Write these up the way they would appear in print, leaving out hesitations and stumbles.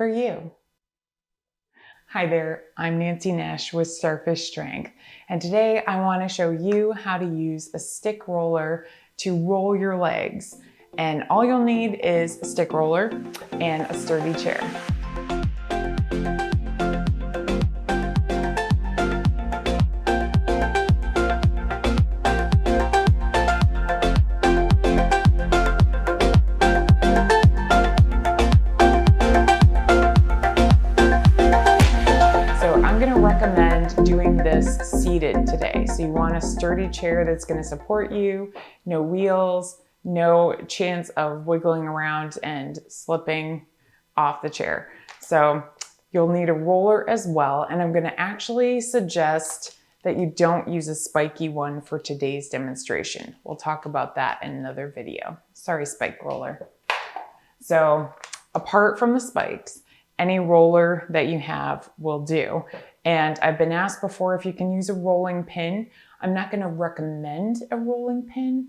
for you. Hi there, I'm Nancy Nash with Starfish Strength, and today I want to show you how to use a stick roller to roll your legs. And all you'll need is a stick roller and a sturdy chair. Recommend doing this seated today. So you want a sturdy chair that's going to support you, no wheels, no chance of wiggling around and slipping off the chair. So you'll need a roller as well. And I'm going to actually suggest that you don't use a spiky one for today's demonstration. We'll talk about that in another video. Sorry, spike roller. So apart from the spikes, any roller that you have will do. And I've been asked before if you can use a rolling pin. I'm not going to recommend a rolling pin,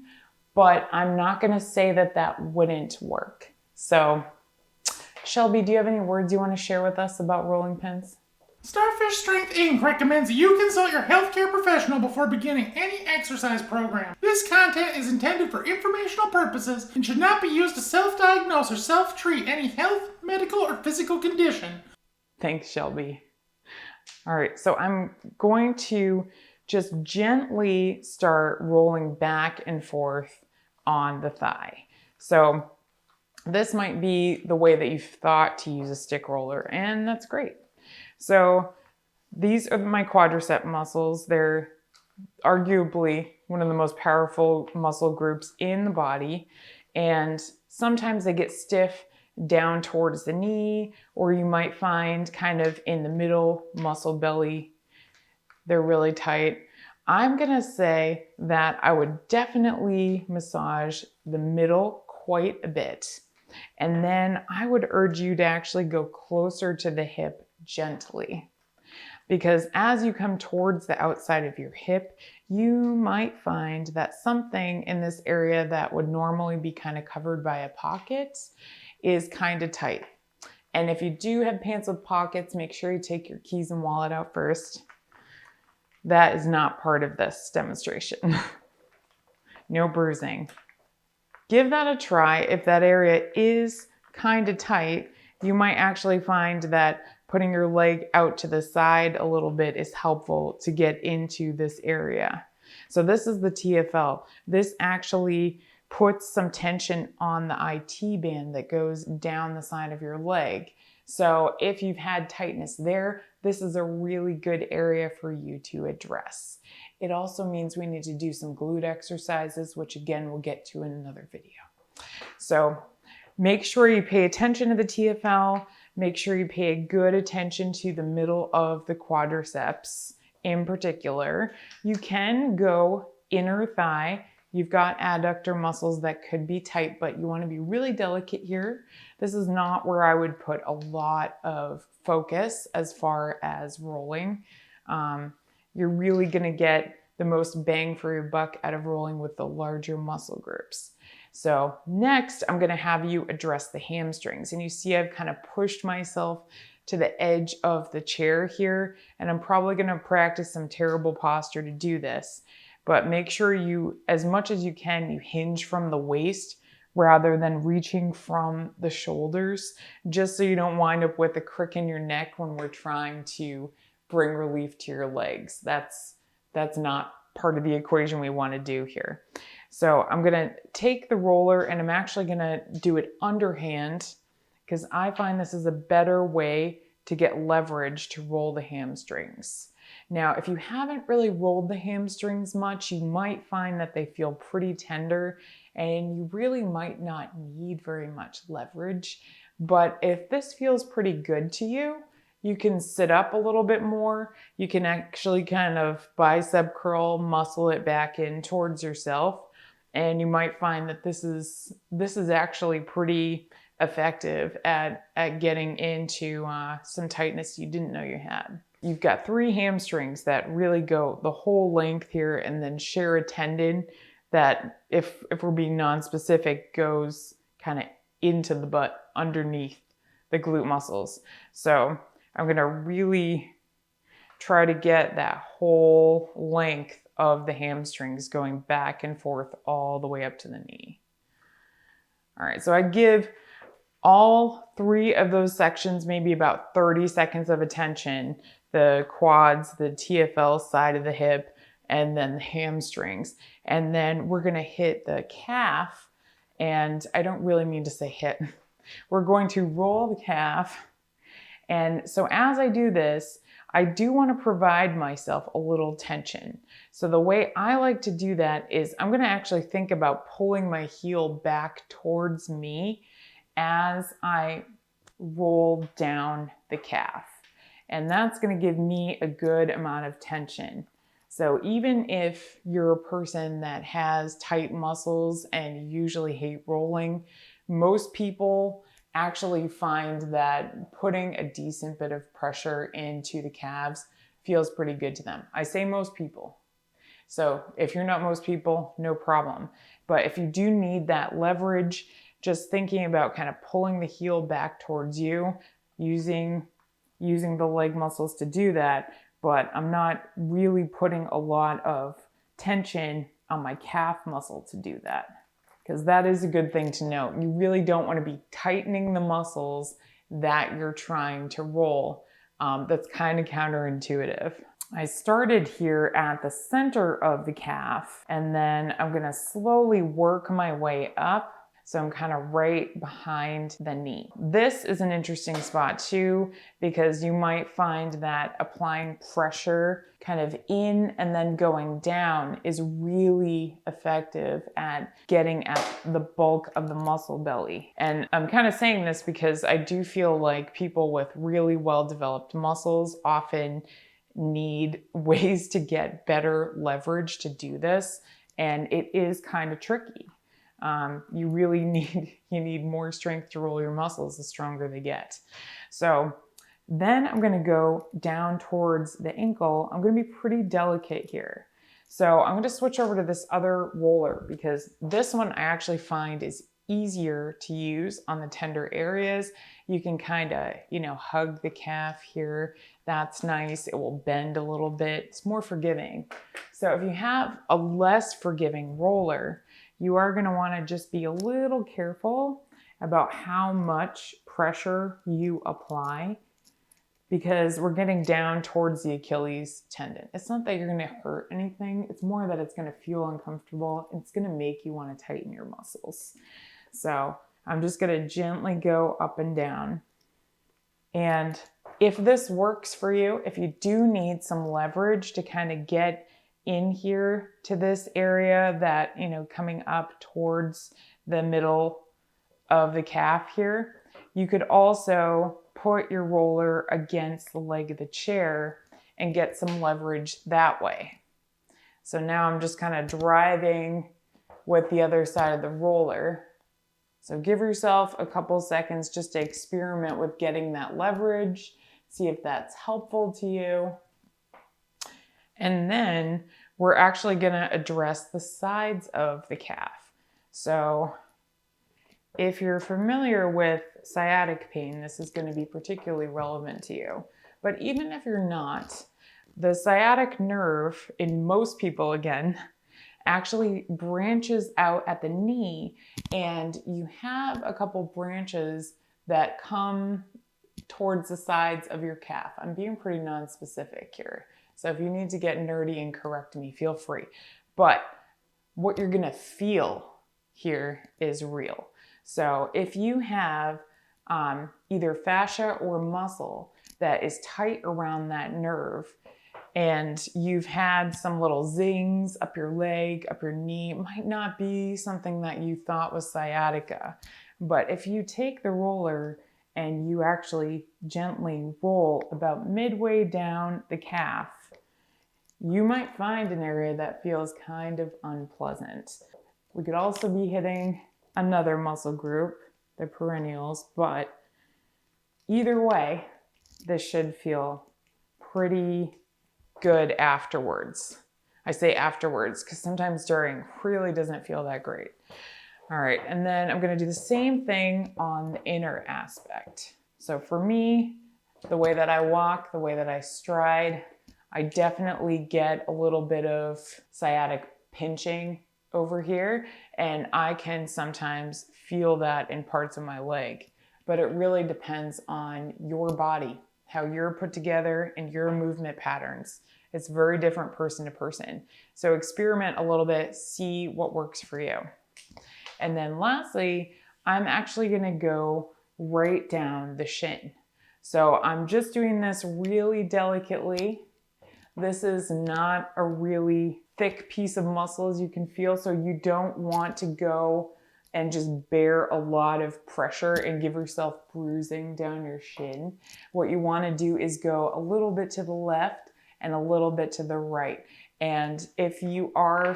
but I'm not going to say that that wouldn't work. So, Shelby, do you have any words you want to share with us about rolling pins? Starfish Strength Inc. recommends that you consult your healthcare professional before beginning any exercise program. This content is intended for informational purposes and should not be used to self-diagnose or self-treat any health, medical, or physical condition. Thanks, Shelby. All right, so I'm going to just gently start rolling back and forth on the thigh. So this might be the way that you've thought to use a stick roller, and that's great. So these are my quadricep muscles. They're arguably one of the most powerful muscle groups in the body, and sometimes they get stiff down towards the knee, or you might find kind of in the middle muscle belly, they're really tight. I'm gonna say that I would definitely massage the middle quite a bit. And then I would urge you to actually go closer to the hip gently. Because as you come towards the outside of your hip, you might find that something in this area that would normally be kind of covered by a pocket is kind of tight. And if you do have pants with pockets, make sure you take your keys and wallet out first. That is not part of this demonstration. No bruising. Give that a try. If that area is kind of tight, you might actually find that putting your leg out to the side a little bit is helpful to get into this area. So this is the TFL. This actually puts some tension on the IT band that goes down the side of your leg. So if you've had tightness there, this is a really good area for you to address. It also means we need to do some glute exercises, which again, we'll get to in another video. So make sure you pay attention to the TFL. Make sure you pay good attention to the middle of the quadriceps in particular. You can go inner thigh. You've got adductor muscles that could be tight, but you want to be really delicate here. This is not where I would put a lot of focus as far as rolling. You're really going to get the most bang for your buck out of rolling with the larger muscle groups. So next, I'm going to have you address the hamstrings. And you see I've kind of pushed myself to the edge of the chair here, and I'm probably going to practice some terrible posture to do this. But make sure you, as much as you can, you hinge from the waist rather than reaching from the shoulders, just so you don't wind up with a crick in your neck when we're trying to bring relief to your legs. That's not part of the equation we want to do here. So I'm going to take the roller and I'm actually going to do it underhand because I find this is a better way to get leverage to roll the hamstrings. Now, if you haven't really rolled the hamstrings much, you might find that they feel pretty tender and you really might not need very much leverage. But if this feels pretty good to you, you can sit up a little bit more. You can actually kind of bicep curl, muscle it back in towards yourself. And you might find that this is actually pretty effective at getting into some tightness you didn't know you had. You've got 3 hamstrings that really go the whole length here and then share a tendon that, if we're being non-specific, goes kind of into the butt underneath the glute muscles. So I'm gonna really try to get that whole length of the hamstrings going back and forth all the way up to the knee. All right, so I give all 3 of those sections maybe about 30 seconds of attention, the quads, the TFL side of the hip, and then the hamstrings. And then we're gonna hit the calf, and I don't really mean to say hit. We're going to roll the calf. And so as I do this, I do want to provide myself a little tension. So the way I like to do that is I'm going to actually think about pulling my heel back towards me as I roll down the calf. And that's going to give me a good amount of tension. So even if you're a person that has tight muscles and you usually hate rolling, most people actually find that putting a decent bit of pressure into the calves feels pretty good to them. I say most people. So if you're not most people, no problem. But if you do need that leverage, just thinking about kind of pulling the heel back towards you, using the leg muscles to do that, but I'm not really putting a lot of tension on my calf muscle to do that. Because that is a good thing to note. You really don't want to be tightening the muscles that you're trying to roll. That's kind of counterintuitive. I started here at the center of the calf, and then I'm going to slowly work my way up. So I'm kind of right behind the knee. This is an interesting spot too, because you might find that applying pressure kind of in and then going down is really effective at getting at the bulk of the muscle belly. And I'm kind of saying this because I do feel like people with really well-developed muscles often need ways to get better leverage to do this. And it is kind of tricky. You really need more strength to roll your muscles the stronger they get. So then I'm going to go down towards the ankle. I'm going to be pretty delicate here. So I'm going to switch over to this other roller because this one I actually find is easier to use on the tender areas. You can kind of, hug the calf here. That's nice. It will bend a little bit. It's more forgiving. So if you have a less forgiving roller, you are going to want to just be a little careful about how much pressure you apply because we're getting down towards the Achilles tendon. It's not that you're going to hurt anything. It's more that it's going to feel uncomfortable. It's going to make you want to tighten your muscles. So I'm just going to gently go up and down. And if this works for you, if you do need some leverage to kind of get in here to this area that, coming up towards the middle of the calf here, you could also put your roller against the leg of the chair and get some leverage that way. So now I'm just kind of driving with the other side of the roller. So give yourself a couple seconds just to experiment with getting that leverage, see if that's helpful to you. And then we're actually going to address the sides of the calf. So if you're familiar with sciatic pain, this is going to be particularly relevant to you. But even if you're not, the sciatic nerve in most people, again, actually branches out at the knee, and you have a couple branches that come towards the sides of your calf. I'm being pretty non-specific here. So if you need to get nerdy and correct me, feel free. But what you're going to feel here is real. So if you have either fascia or muscle that is tight around that nerve, and you've had some little zings up your leg, up your knee, it might not be something that you thought was sciatica. But if you take the roller and you actually gently roll about midway down the calf, you might find an area that feels kind of unpleasant. We could also be hitting another muscle group, the peroneals, but either way, this should feel pretty good afterwards. I say afterwards because sometimes during really doesn't feel that great. All right, and then I'm going to do the same thing on the inner aspect. So for me, the way that I walk, the way that I stride, I definitely get a little bit of sciatic pinching over here, and I can sometimes feel that in parts of my leg. But it really depends on your body, how you're put together, and your movement patterns. It's very different person to person. So experiment a little bit, see what works for you. And then lastly, I'm actually gonna go right down the shin. So I'm just doing this really delicately. This is not a really thick piece of muscle, as you can feel, so you don't want to go and just bear a lot of pressure and give yourself bruising down your shin. What you want to do is go a little bit to the left and a little bit to the right. And if you are,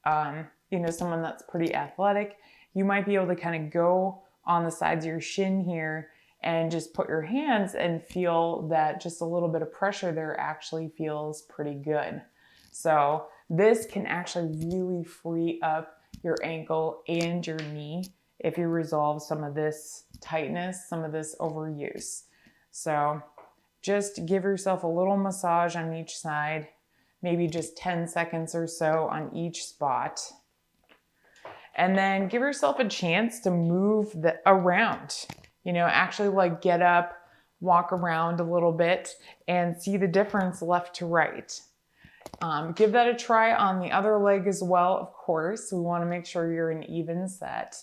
someone that's pretty athletic, you might be able to kind of go on the sides of your shin here and just put your hands and feel that just a little bit of pressure there actually feels pretty good. So this can actually really free up your ankle and your knee if you resolve some of this tightness, some of this overuse. So just give yourself a little massage on each side, maybe just 10 seconds or so on each spot. And then give yourself a chance to move around. Actually like get up, walk around a little bit and see the difference left to right. Give that a try on the other leg as well, of course. We want to make sure you're an even set.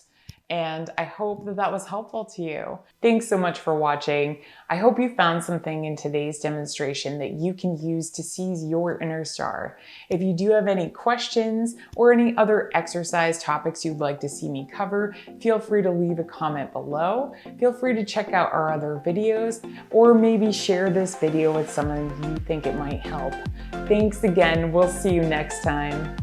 And I hope that that was helpful to you. Thanks so much for watching. I hope you found something in today's demonstration that you can use to seize your inner star. If you do have any questions or any other exercise topics you'd like to see me cover, feel free to leave a comment below. Feel free to check out our other videos, or maybe share this video with someone you think it might help. Thanks again. We'll see you next time.